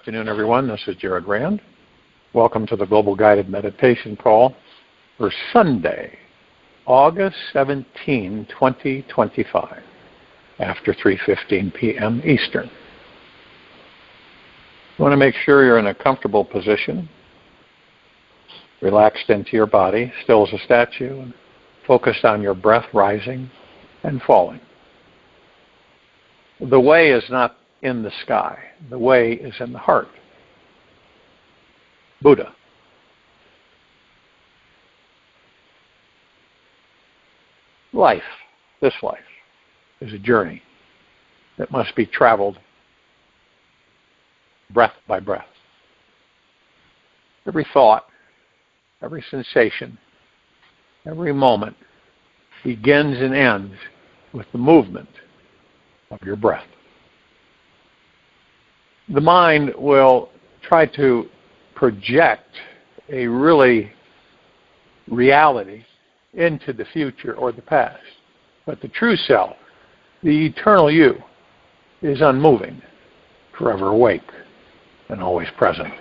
afternoon, everyone. This is Jared Rand. Welcome to the Global Guided Meditation Call for Sunday, August 17, 2025, after 3:15 p.m. Eastern. You want to make sure you're in a comfortable position, relaxed into your body, still as a statue, and focused on your breath rising and falling. The way is not in the sky. The way is in the heart. Buddha. Life, this life, is a journey that must be traveled breath by breath. Every thought, every sensation, every moment begins and ends with the movement of your breath. The mind will try to project a reality into the future or the past. But the true self, the eternal you, is unmoving, forever awake, and always present.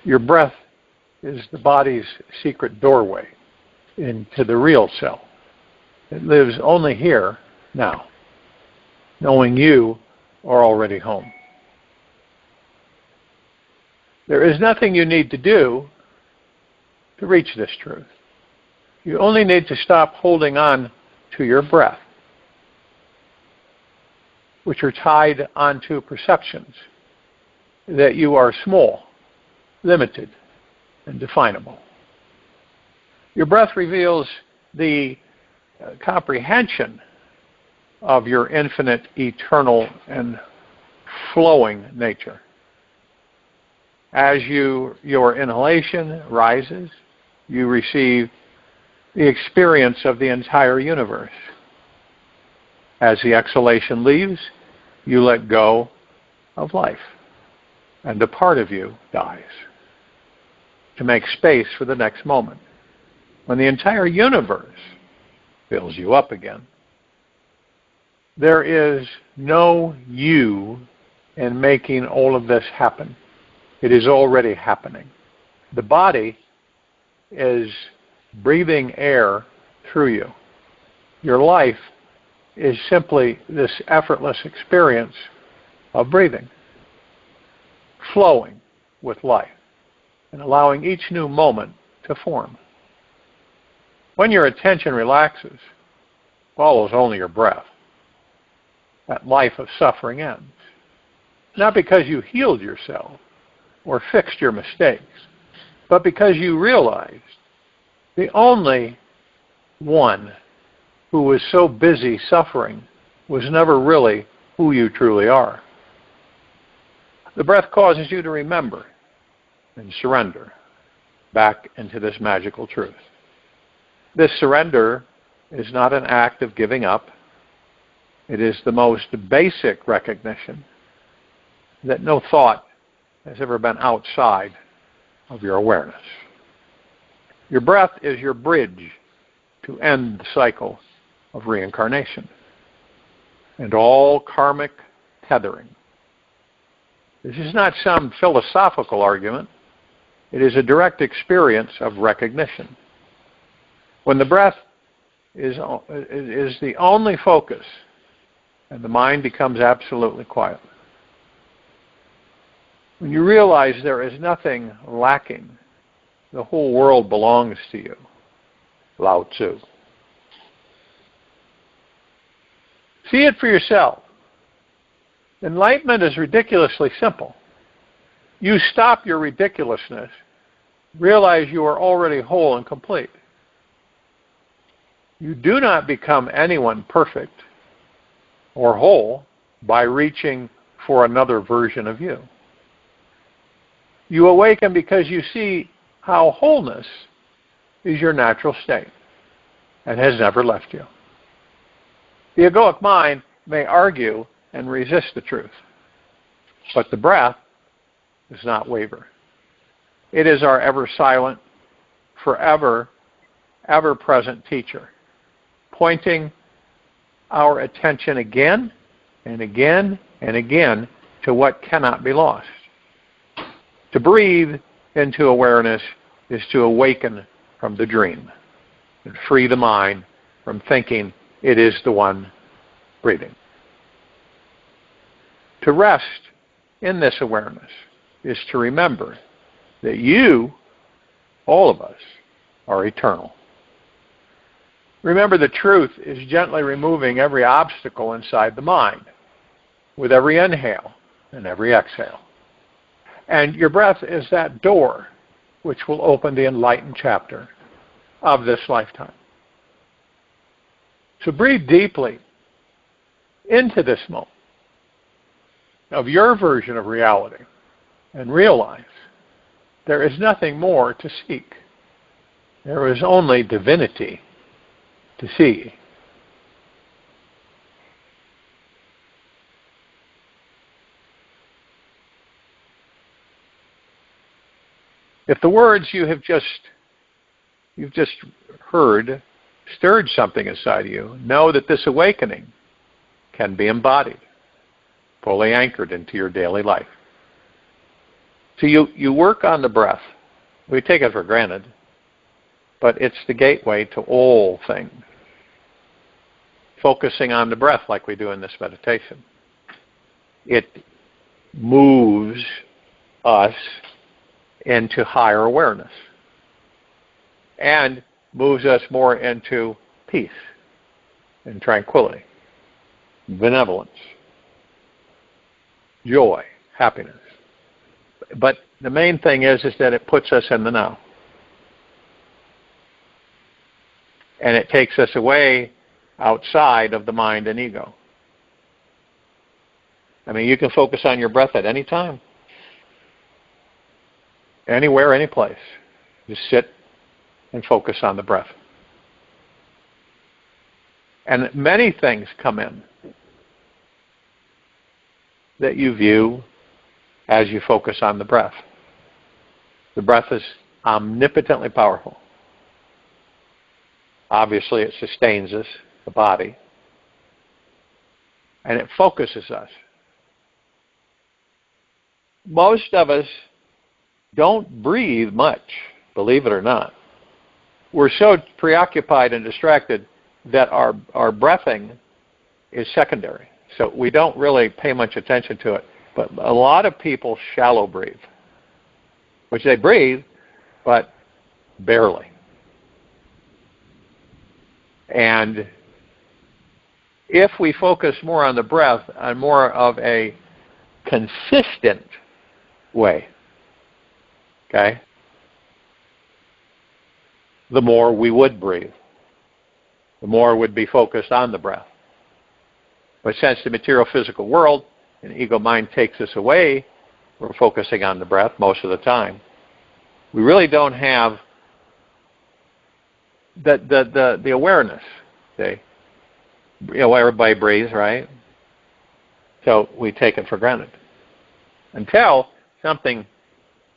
Your breath is the body's secret doorway into the real self. It lives only here, now, knowing you are already home. There is nothing you need to do to reach this truth. You only need to stop holding on to your breath, which are tied onto perceptions that you are small, limited, and definable. Your breath reveals the comprehension of your infinite, eternal, and flowing nature. As your inhalation rises, you receive the experience of the entire universe. As the exhalation leaves, you let go of life, and a part of you dies to make space for the next moment, when the entire universe fills you up again. There is no you in making all of this happen. It is already happening. The body is breathing air through you. Your life is simply this effortless experience of breathing, flowing with life, and allowing each new moment to form. When your attention relaxes, follows only your breath. That life of suffering ends. Not because you healed yourself or fixed your mistakes, but because you realized the only one who was so busy suffering was never really who you truly are. The breath causes you to remember and surrender back into this magical truth. This surrender is not an act of giving up. It is the most basic recognition that no thought has ever been outside of your awareness. Your breath is your bridge to end the cycle of reincarnation and all karmic tethering. This is not some philosophical argument. It is a direct experience of recognition. When the breath is the only focus, and the mind becomes absolutely quiet. When you realize there is nothing lacking, the whole world belongs to you. Lao Tzu. See it for yourself. Enlightenment is ridiculously simple. You stop your ridiculousness, realize you are already whole and complete. You do not become anyone perfect or whole by reaching for another version of you. You awaken because you see how wholeness is your natural state and has never left you. The egoic mind may argue and resist the truth, but the breath does not waver. It is our ever-silent, forever, ever-present teacher, pointing our attention again and again and again to what cannot be lost. To breathe into awareness is to awaken from the dream and free the mind from thinking it is the one breathing. To rest in this awareness is to remember that you, all of us, are eternal. Remember, the truth is gently removing every obstacle inside the mind with every inhale and every exhale. And your breath is that door which will open the enlightened chapter of this lifetime. So breathe deeply into this moment of your version of reality and realize there is nothing more to seek. There is only divinity to see. If the words you've just heard stirred something inside of you, know that this awakening can be embodied, fully anchored into your daily life. So you work on the breath. We take it for granted, but it's the gateway to all things. Focusing on the breath like we do in this meditation. It moves us into higher awareness and moves us more into peace and tranquility, benevolence, joy, happiness. But the main thing is that it puts us in the now. And it takes us away outside of the mind and ego. I mean, you can focus on your breath at any time. Anywhere, any place. Just sit and focus on the breath. And many things come in that you view as you focus on the breath. The breath is omnipotently powerful. Obviously, it sustains us, the body, and it focuses us. Most of us don't breathe much, believe it or not. We're so preoccupied and distracted that our breathing is secondary. So we don't really pay much attention to it. But a lot of people shallow breathe, which they breathe, but barely. And if we focus more on the breath on more of a consistent way, okay, the more we would breathe. The more would be focused on the breath. But since the material physical world and ego mind takes us away, we're focusing on the breath most of the time. We really don't have the awareness. Everybody breathes, right? So we take it for granted. Until something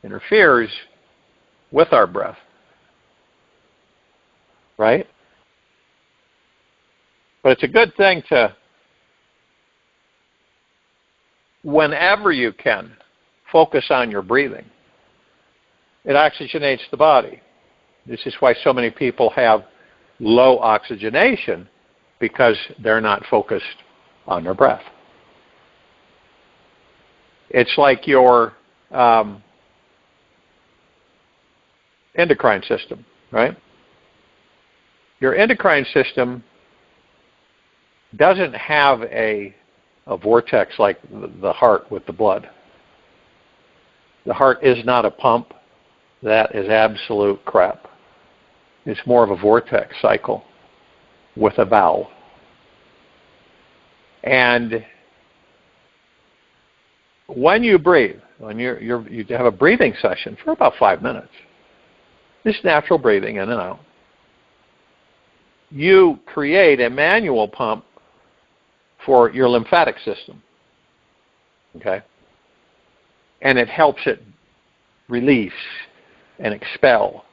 interferes with our breath. Right? But it's a good thing to, whenever you can, focus on your breathing. It oxygenates the body. This is why so many people have low oxygenation, because they're not focused on their breath. It's like your endocrine system, right? Your endocrine system doesn't have a vortex like the heart with the blood. The heart is not a pump. That is absolute crap. It's more of a vortex cycle with a valve. And when you breathe, when you have a breathing session for about 5 minutes, just natural breathing in and out, you create a manual pump for your lymphatic system. Okay? And it helps it release and expel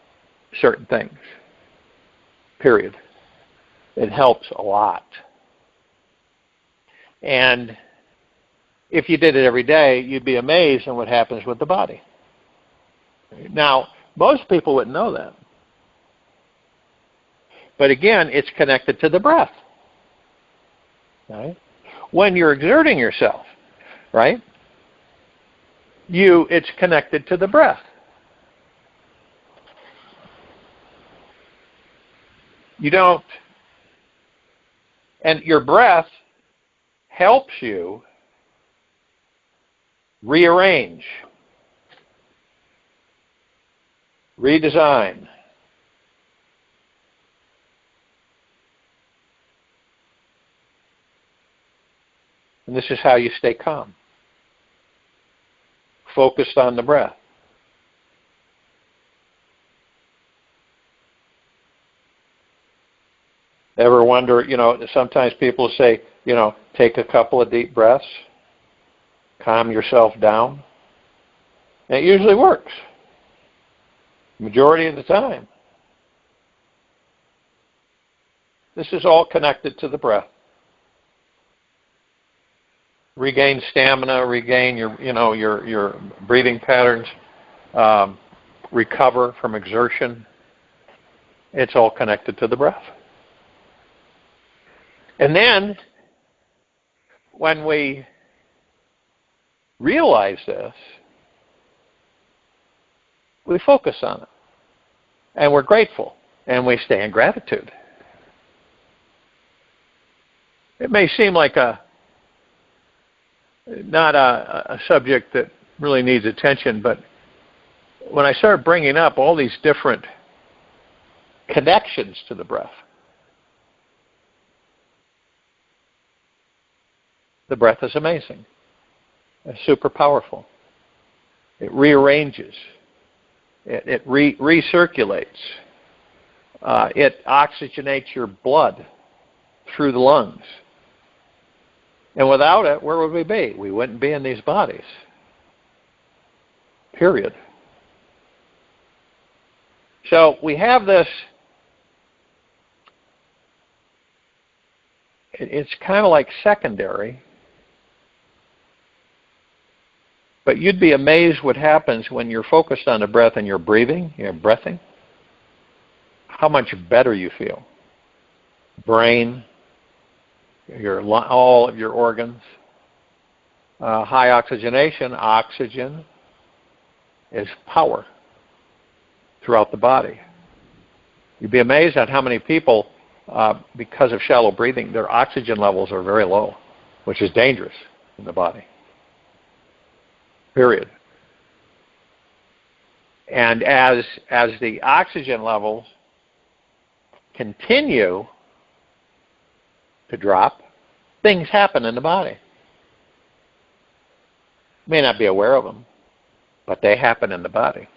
certain things. Period. It helps a lot. And if you did it every day, you'd be amazed at what happens with the body. Now, most people wouldn't know that. But again, it's connected to the breath. Right? When you're exerting yourself, right? It's connected to the breath. You don't, and your breath helps you rearrange, redesign. And this is how you stay calm, focused on the breath. Ever wonder, sometimes people say, take a couple of deep breaths, calm yourself down. And it usually works, majority of the time. This is all connected to the breath. Regain stamina, regain your breathing patterns, recover from exertion. It's all connected to the breath. And then, when we realize this, we focus on it. And we're grateful. And we stay in gratitude. It may seem like not a subject that really needs attention, but when I start bringing up all these different connections to the breath, the breath is amazing. It's super powerful. It rearranges. It recirculates. It oxygenates your blood through the lungs. And without it, where would we be? We wouldn't be in these bodies. Period. So we have this, it's kind of like secondary, but you'd be amazed what happens when you're focused on the breath and you're breathing, you're breathing, how much better you feel. Brain, all of your organs. High oxygenation, oxygen is power throughout the body. You'd be amazed at how many people, because of shallow breathing, their oxygen levels are very low, which is dangerous in the body. Period. And as the oxygen levels continue to drop, things happen in the body. You may not be aware of them, but they happen in the body.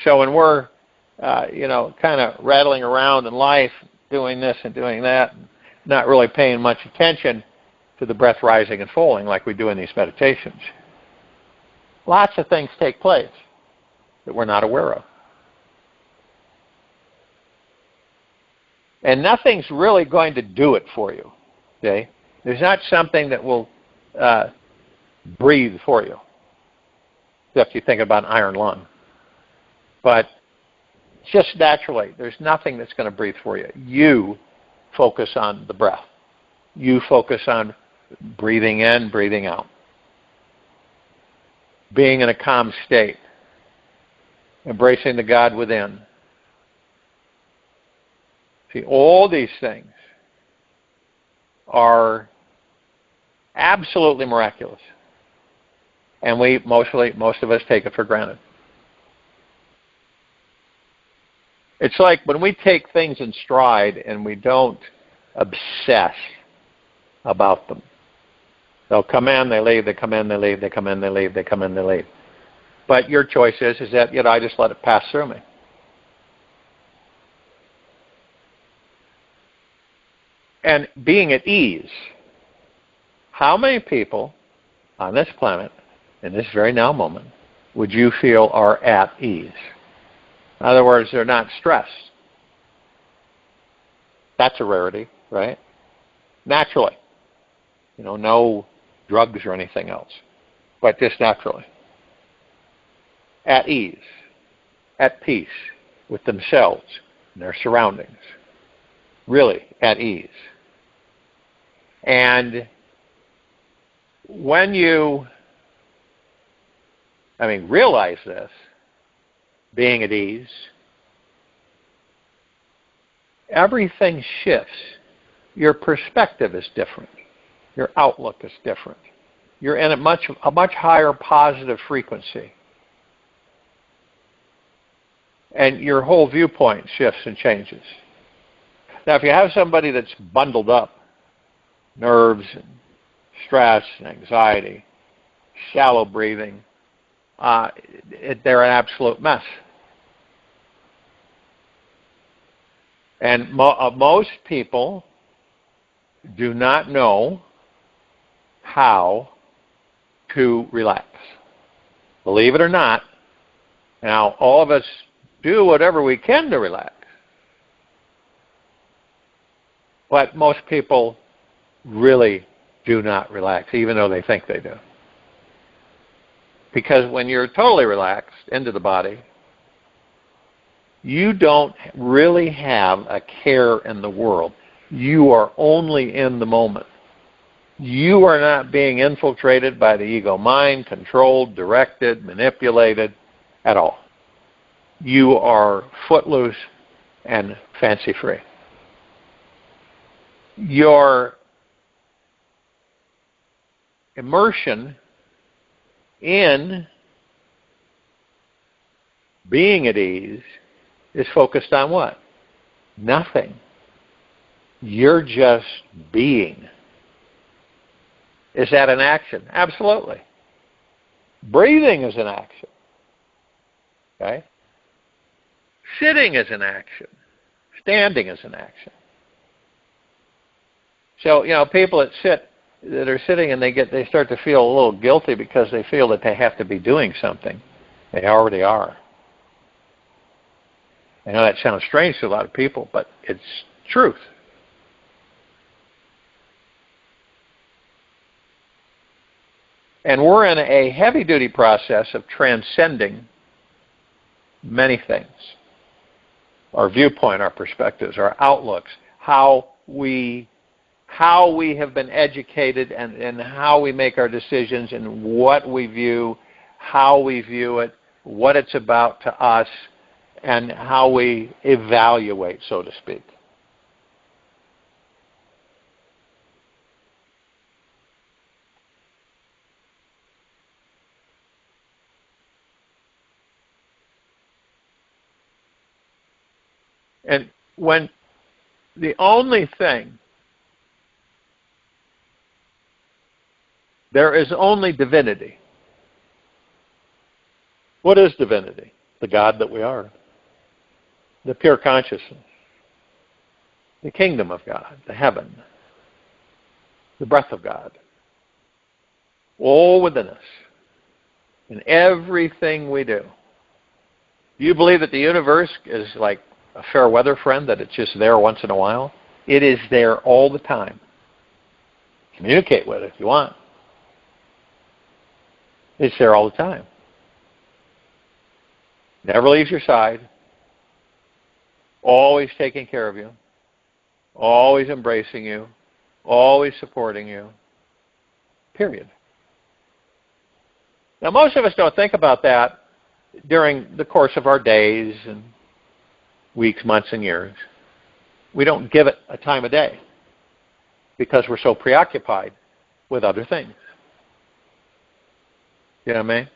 So when we're, kind of rattling around in life, doing this and doing that, not really paying much attention to the breath rising and falling like we do in these meditations, lots of things take place that we're not aware of. And nothing's really going to do it for you. Okay? There's not something that will breathe for you, except you think about an iron lung. But just naturally, there's nothing that's going to breathe for you. You focus on the breath. You focus on breathing in, breathing out. Being in a calm state. Embracing the God within. See, all these things are absolutely miraculous. And most of us take it for granted. It's like when we take things in stride and we don't obsess about them. They'll come in, they leave, they come in, they leave, they come in, they leave, they come in, they leave. But your choice is that, I just let it pass through me. And being at ease. How many people on this planet, in this very now moment, would you feel are at ease? In other words, they're not stressed. That's a rarity, right? Naturally. No drugs or anything else, but just naturally. at ease, at peace with themselves and their surroundings. Really at ease. And when you, realize this, being at ease, everything shifts. Your perspective is different. Your outlook is different. You're in a much higher positive frequency. And your whole viewpoint shifts and changes. Now, if you have somebody that's bundled up, nerves and stress and anxiety, shallow breathing, they're an absolute mess. And most people do not know how to relax. Believe it or not, now all of us do whatever we can to relax. But most people really do not relax, even though they think they do. Because when you're totally relaxed into the body, you don't really have a care in the world. You are only in the moment. You are not being infiltrated by the ego mind, controlled, directed, manipulated at all. You are footloose and fancy-free. Your immersion in being at ease is focused on what? Nothing. You're just being. Is that an action? Absolutely. Breathing is an action. Okay? Sitting is an action. Standing is an action. So, people that are sitting and they start to feel a little guilty because they feel that they have to be doing something. They already are. I know that sounds strange to a lot of people, but it's truth. And we're in a heavy-duty process of transcending many things. Our viewpoint, our perspectives, our outlooks, how we have been educated and how we make our decisions and what we view, how we view it, what it's about to us, and how we evaluate, so to speak. And when the only thing, there is only divinity. What is divinity? The God that we are. The pure consciousness. The kingdom of God. The heaven. The breath of God. All within us. In everything we do. Do you believe that the universe is like a fair weather friend, that it's just there once in a while? It is there all the time. Communicate with it if you want. It's there all the time. Never leaves your side. Always taking care of you. Always embracing you. Always supporting you. Period. Now, most of us don't think about that during the course of our days and weeks, months, and years. We don't give it a time of day because we're so preoccupied with other things. You know what I mean?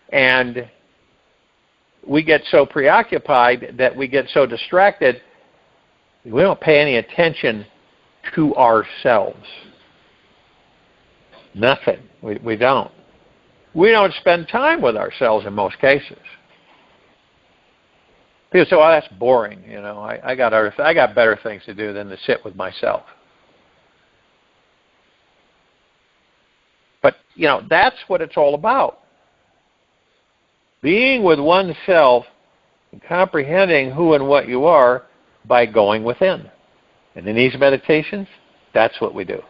And we get so preoccupied that we get so distracted, we don't pay any attention to ourselves. Nothing. We don't. We don't spend time with ourselves in most cases. People say, "Well, that's boring. I got better things to do than to sit with myself." But that's what it's all about. Being with oneself and comprehending who and what you are by going within. And in these meditations, that's what we do.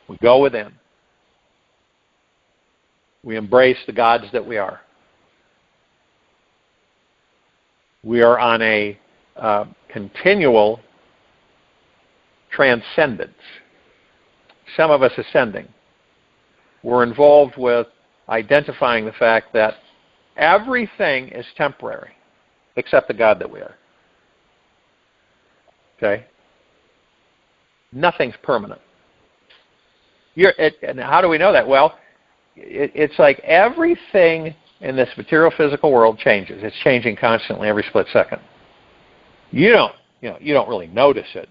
We go within. We embrace the gods that we are. We are on a continual transcendence. Some of us ascending. We're involved with identifying the fact that everything is temporary except the God that we are. Okay? Nothing's permanent. And how do we know that? Well, it's like everything in this material physical world changes. It's changing constantly every split second. You don't really notice it.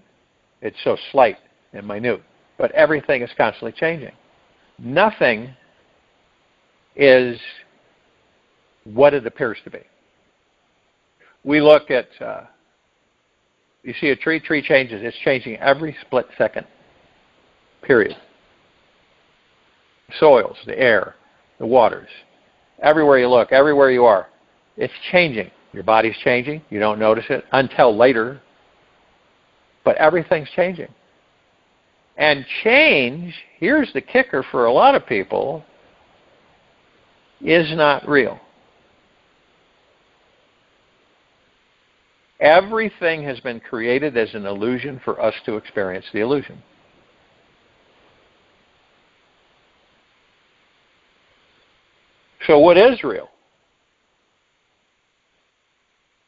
It's so slight and minute. But everything is constantly changing. Nothing is what it appears to be. We look at, you see a tree changes. It's changing every split second, period. Soils, the air, the waters. Everywhere you look, everywhere you are, it's changing. Your body's changing. You don't notice it until later. But everything's changing. And change, here's the kicker for a lot of people, is not real. Everything has been created as an illusion for us to experience the illusion. So what is real?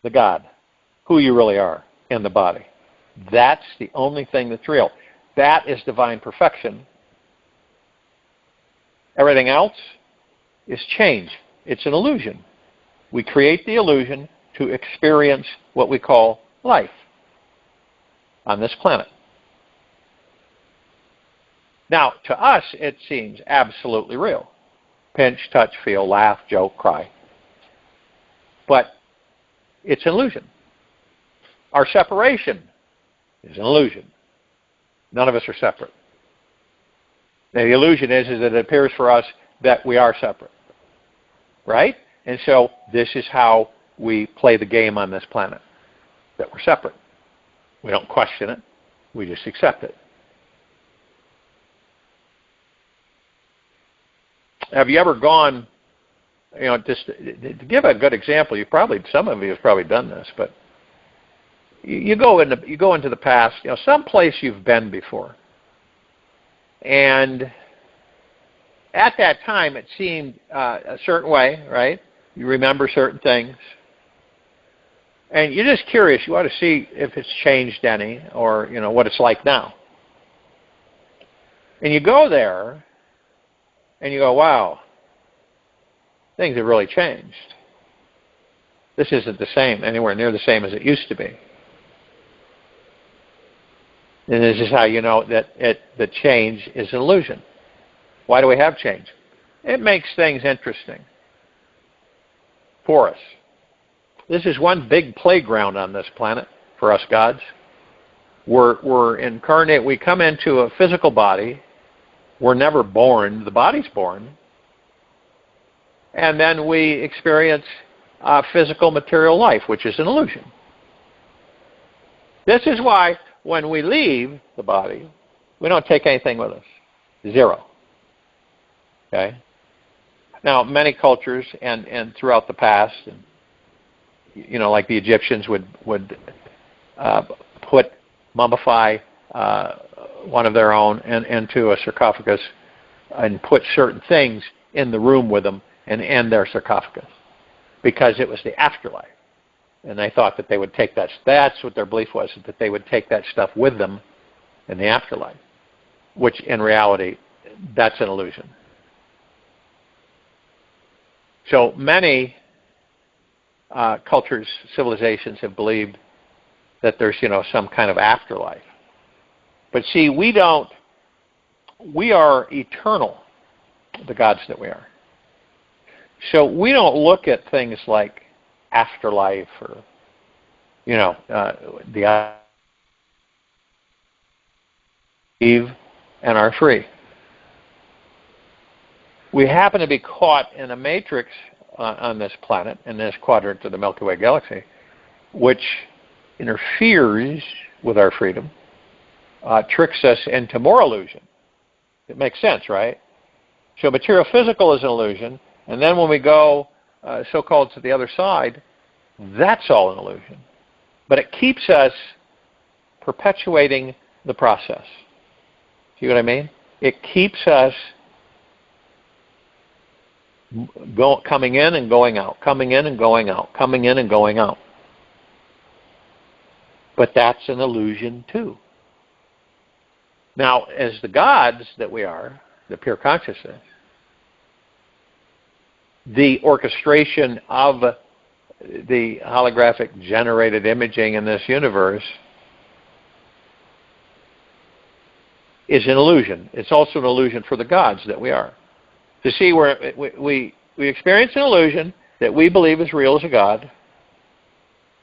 The God, who you really are in the body. That's the only thing that's real. That is divine perfection. Everything else is change. It's an illusion. We create the illusion to experience what we call life on this planet. Now, to us, it seems absolutely real. Pinch, touch, feel, laugh, joke, cry. But it's an illusion. Our separation is an illusion. None of us are separate. Now, the illusion is that it appears for us that we are separate. Right? And so this is how we play the game on this planet, that we're separate. We don't question it. We just accept it. Have you ever gone, just to give a good example, some of you have probably done this, but you go into the past, some place you've been before. And at that time it seemed a certain way, right? You remember certain things. And you're just curious. You want to see if it's changed any or, what it's like now. And you go there and you go, wow, things have really changed. This isn't the same, anywhere near the same as it used to be. And this is how you know that the change is an illusion. Why do we have change? It makes things interesting for us. This is one big playground on this planet for us gods. We're incarnate. We come into a physical body. We're never born. The body's born. And then we experience physical material life, which is an illusion. This is why when we leave the body, we don't take anything with us. Zero. Okay? Now, many cultures and throughout the past, like the Egyptians would mummify one of their own into a sarcophagus and put certain things in the room with them and in their sarcophagus because it was the afterlife. And they thought that they would take that. That's what their belief was, that they would take that stuff with them in the afterlife, which in reality, that's an illusion. So many cultures, civilizations have believed that there's, some kind of afterlife. But see, we are eternal, the gods that we are. So we don't look at things like afterlife or, the leave and are free. We happen to be caught in a matrix on this planet, in this quadrant of the Milky Way galaxy, which interferes with our freedom, tricks us into more illusion. It makes sense, right? So material physical is an illusion, and then when we go so-called to the other side, that's all an illusion. But it keeps us perpetuating the process. See what I mean? It keeps us coming in and going out, coming in and going out, coming in and going out. But that's an illusion too. Now, as the gods that we are, the pure consciousness, the orchestration of the holographic generated imaging in this universe is an illusion. It's also an illusion for the gods that we are. To see where we experience an illusion that we believe is real as a god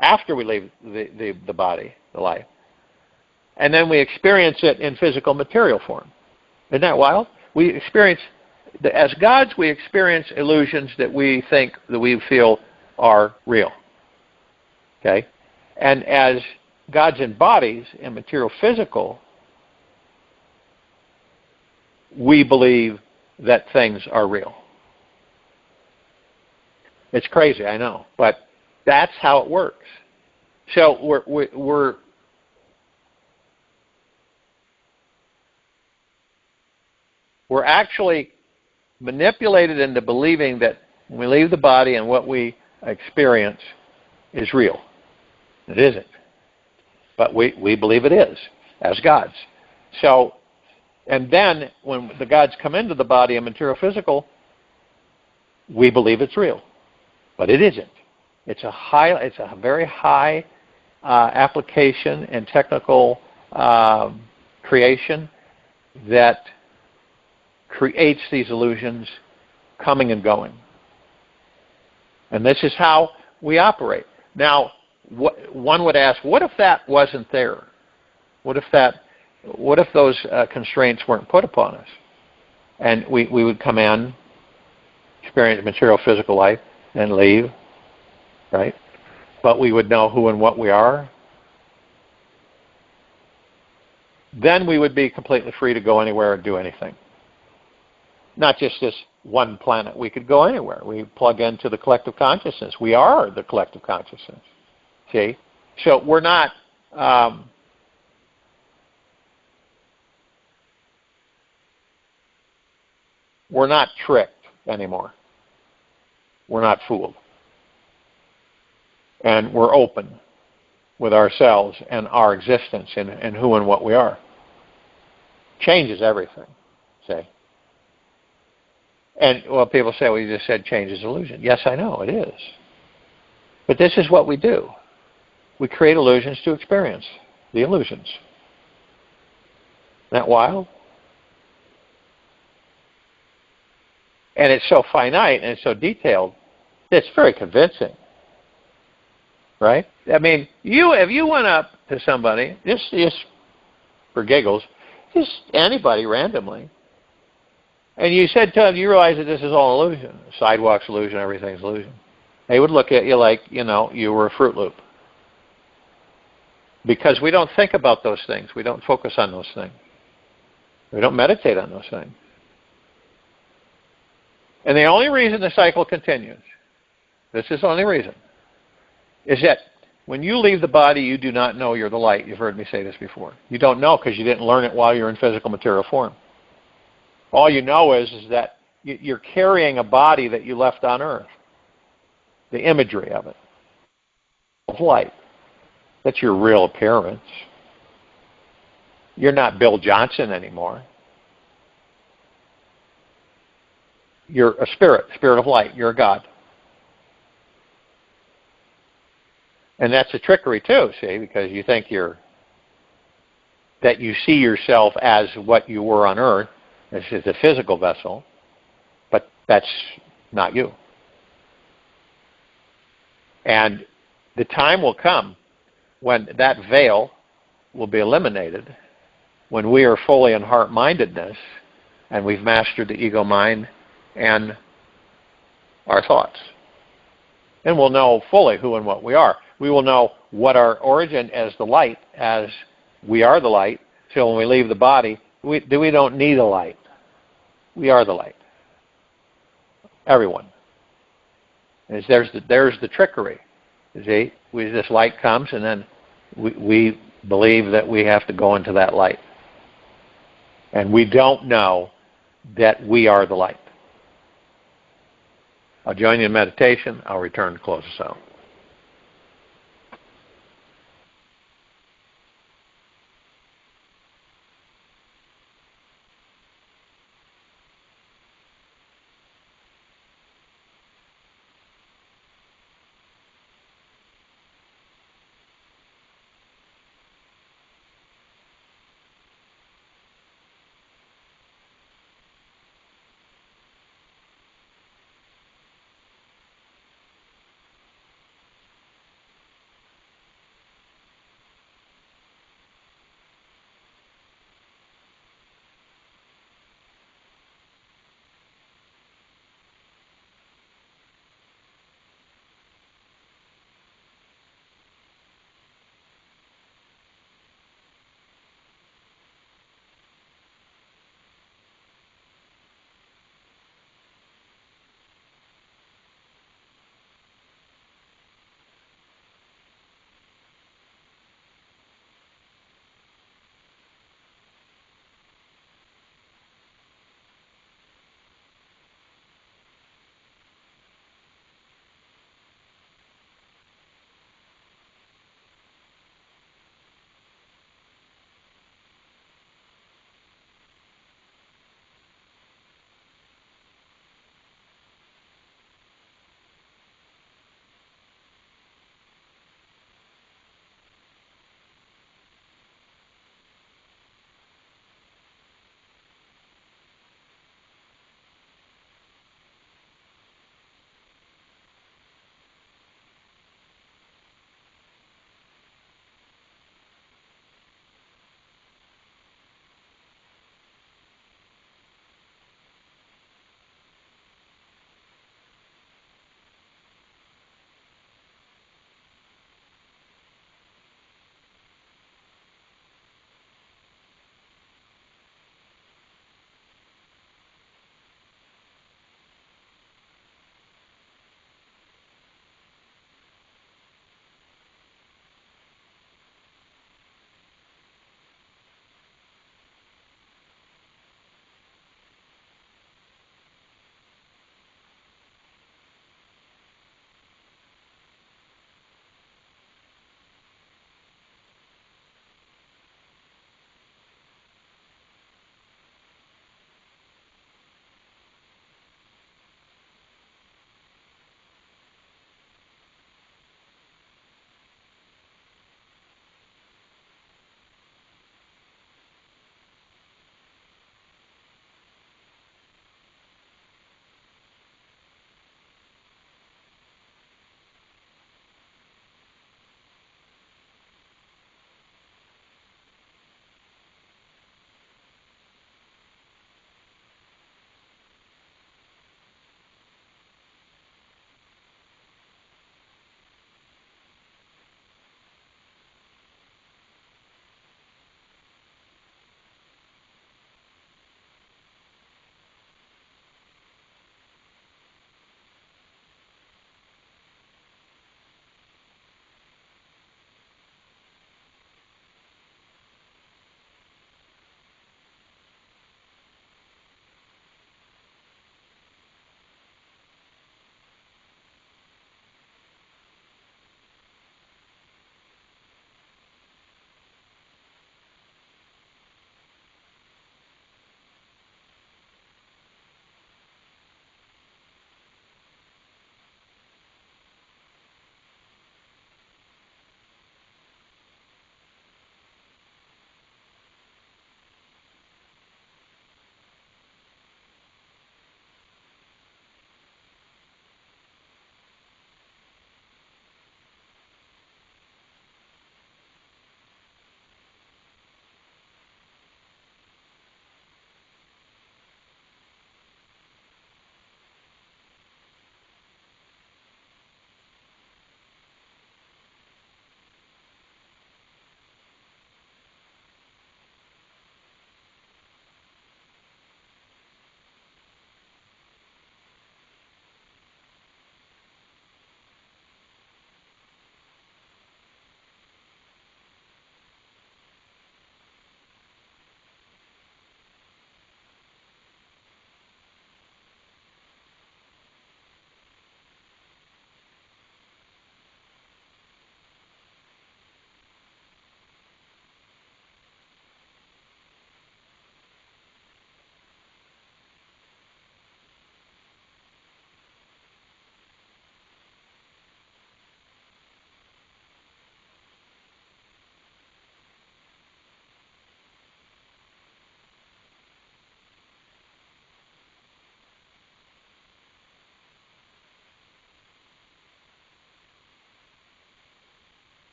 after we leave the body, the life. And then we experience it in physical material form. Isn't that wild? We experience, as gods, we experience illusions that we think, that we feel are real. Okay? And as gods in bodies, in material physical, we believe that things are real. It's crazy, I know, but that's how it works. So we're actually manipulated into believing that when we leave the body and what we experience is real. It isn't. But we believe it is, as gods. So, and then when the gods come into the body and material physical, we believe it's real. But it isn't. It's a very high application and technical creation that creates these illusions coming and going. And this is how we operate. Now, one would ask, what if that wasn't there? What if those constraints weren't put upon us? And we would come in, experience material physical life, and leave, right? But we would know who and what we are. Then we would be completely free to go anywhere and do anything. Not just this one planet. We could go anywhere. We plug into the collective consciousness. We are the collective consciousness. See? So we're not... we're not tricked anymore. We're not fooled. And we're open with ourselves and our existence and who and what we are. Changes everything, see? And, well, people say, well, you just said change is illusion. Yes, I know, it is. But this is what we do. We create illusions to experience the illusions. Isn't that wild? And it's so finite and it's so detailed, it's very convincing. Right? I mean, if you went up to somebody, just for giggles, just anybody randomly, and you said to them, you realize that this is all illusion. Sidewalk's illusion, everything's illusion. They would look at you like, you were a Fruit Loop. Because we don't think about those things. We don't focus on those things. We don't meditate on those things. And the only reason the cycle continues, this is the only reason, is that when you leave the body, you do not know you're the light. You've heard me say this before. You don't know because you didn't learn it while you're in physical material form. All you know is that you're carrying a body that you left on earth. The imagery of it. Of light. That's your real appearance. You're not Bill Johnson anymore. You're a spirit of light. You're a God. And that's a trickery too, see, because you think that you see yourself as what you were on earth. This is a physical vessel, but that's not you. And the time will come when that veil will be eliminated, when we are fully in heart-mindedness and we've mastered the ego mind and our thoughts. And we'll know fully who and what we are. We will know what our origin as the light, as we are the light. So when we leave the body, we don't need a light. We are the light. Everyone. And there's the trickery. You see, this light comes, and then we believe that we have to go into that light. And we don't know that we are the light. I'll join you in meditation. I'll return to close us out.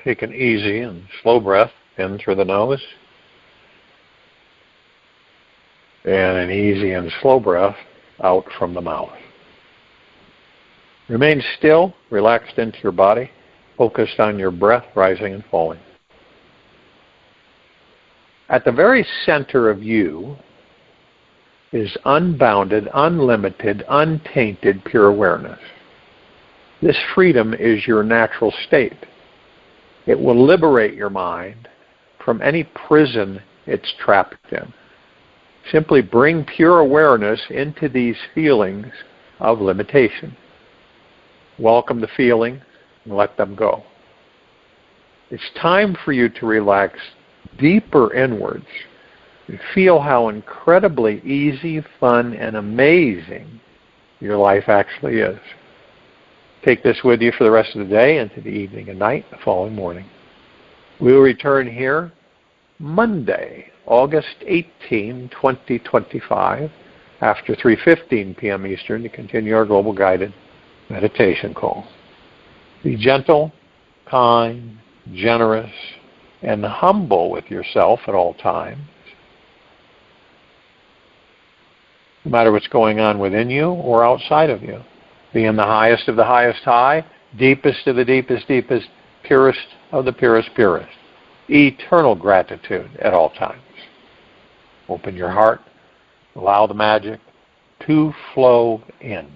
Take an easy and slow breath in through the nose. And an easy and slow breath out from the mouth. Remain still, relaxed into your body, focused on your breath rising and falling. At the very center of you is unbounded, unlimited, untainted, pure awareness. This freedom is your natural state. It will liberate your mind from any prison it's trapped in. Simply bring pure awareness into these feelings of limitation. Welcome the feelings and let them go. It's time for you to relax deeper inwards and feel how incredibly easy, fun, and amazing your life actually is. Take this with you for the rest of the day, into the evening and night, the following morning. We will return here Monday, August 18, 2025, after 3:15 p.m. Eastern to continue our global guided meditation call. Be gentle, kind, generous, and humble with yourself at all times. No matter what's going on within you or outside of you. Be in the highest of the highest high, deepest of the deepest deepest, purest of the purest purest. Eternal gratitude at all times. Open your heart. Allow the magic to flow in.